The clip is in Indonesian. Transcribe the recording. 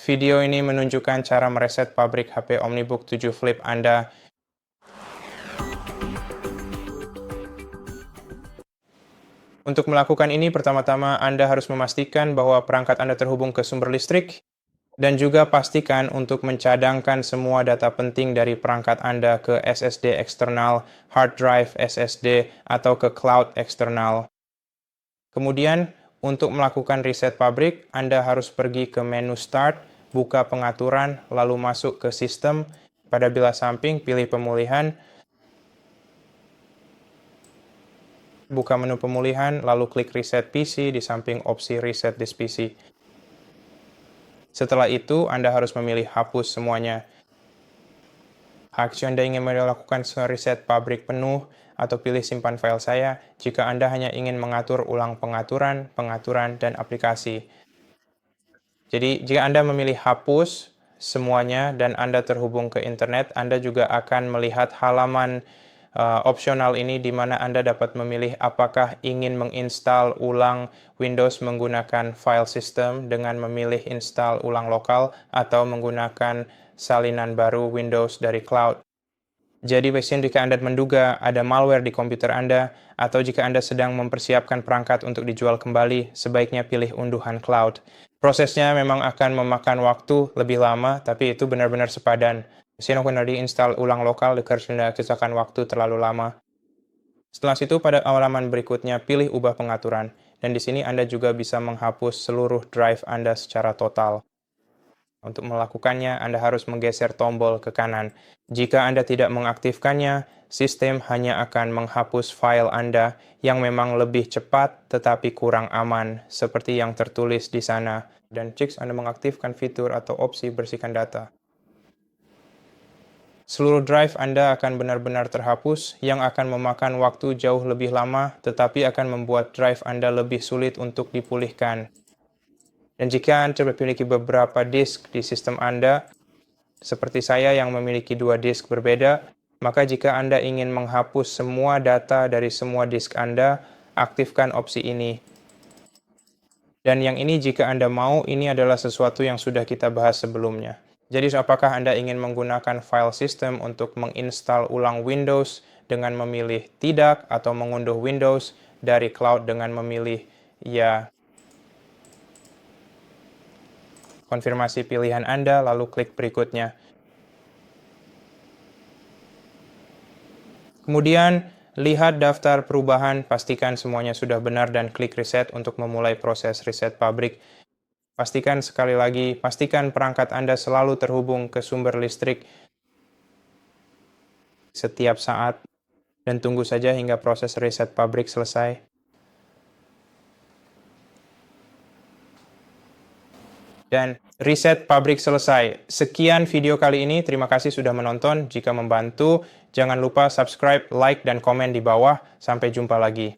Video ini menunjukkan cara mereset pabrik HP OmniBook 7 Flip Anda. Untuk melakukan ini, pertama-tama Anda harus memastikan bahwa perangkat Anda terhubung ke sumber listrik, dan juga pastikan untuk mencadangkan semua data penting dari perangkat Anda ke SSD eksternal, hard drive SSD, atau ke cloud eksternal. Kemudian, untuk melakukan reset pabrik, Anda harus pergi ke menu Start, buka pengaturan, lalu masuk ke Sistem. Pada bilah samping, pilih Pemulihan, buka menu Pemulihan, lalu klik Reset PC di samping opsi Reset this PC. Setelah itu, Anda harus memilih Hapus semuanya. Jika Anda ingin melakukan reset pabrik penuh, atau pilih simpan file saya jika Anda hanya ingin mengatur ulang pengaturan, dan aplikasi. Jadi, jika Anda memilih hapus semuanya dan Anda terhubung ke internet, Anda juga akan melihat halaman opsional ini di mana Anda dapat memilih apakah ingin menginstal ulang Windows menggunakan file system dengan memilih install ulang lokal atau menggunakan salinan baru Windows dari cloud. Jadi, jika Anda menduga ada malware di komputer Anda, atau jika Anda sedang mempersiapkan perangkat untuk dijual kembali, sebaiknya pilih unduhan cloud. Prosesnya memang akan memakan waktu lebih lama, tapi itu benar-benar sepadan. Mesin akan diinstal ulang lokal karena kesakan waktu terlalu lama. Setelah itu, pada halaman berikutnya, pilih ubah pengaturan. Dan di sini Anda juga bisa menghapus seluruh drive Anda secara total. Untuk melakukannya, Anda harus menggeser tombol ke kanan. Jika Anda tidak mengaktifkannya, sistem hanya akan menghapus file Anda yang memang lebih cepat tetapi kurang aman, seperti yang tertulis di sana. Dan jika Anda mengaktifkan fitur atau opsi bersihkan data, seluruh drive Anda akan benar-benar terhapus, yang akan memakan waktu jauh lebih lama, tetapi akan membuat drive Anda lebih sulit untuk dipulihkan. Dan jika Anda memiliki beberapa disk di sistem Anda, seperti saya yang memiliki 2 disk berbeda, maka jika Anda ingin menghapus semua data dari semua disk Anda, aktifkan opsi ini. Dan yang ini jika Anda mau, ini adalah sesuatu yang sudah kita bahas sebelumnya. Jadi apakah Anda ingin menggunakan file system untuk menginstal ulang Windows dengan memilih tidak, atau mengunduh Windows dari cloud dengan memilih ya. Konfirmasi pilihan Anda, lalu klik berikutnya. Kemudian, lihat daftar perubahan, pastikan semuanya sudah benar dan klik reset untuk memulai proses reset pabrik. Pastikan sekali lagi, pastikan perangkat Anda selalu terhubung ke sumber listrik setiap saat dan tunggu saja hingga proses reset pabrik selesai. Dan reset pabrik selesai. Sekian video kali ini, terima kasih sudah menonton. Jika membantu, jangan lupa subscribe, like, dan komen di bawah. Sampai jumpa lagi.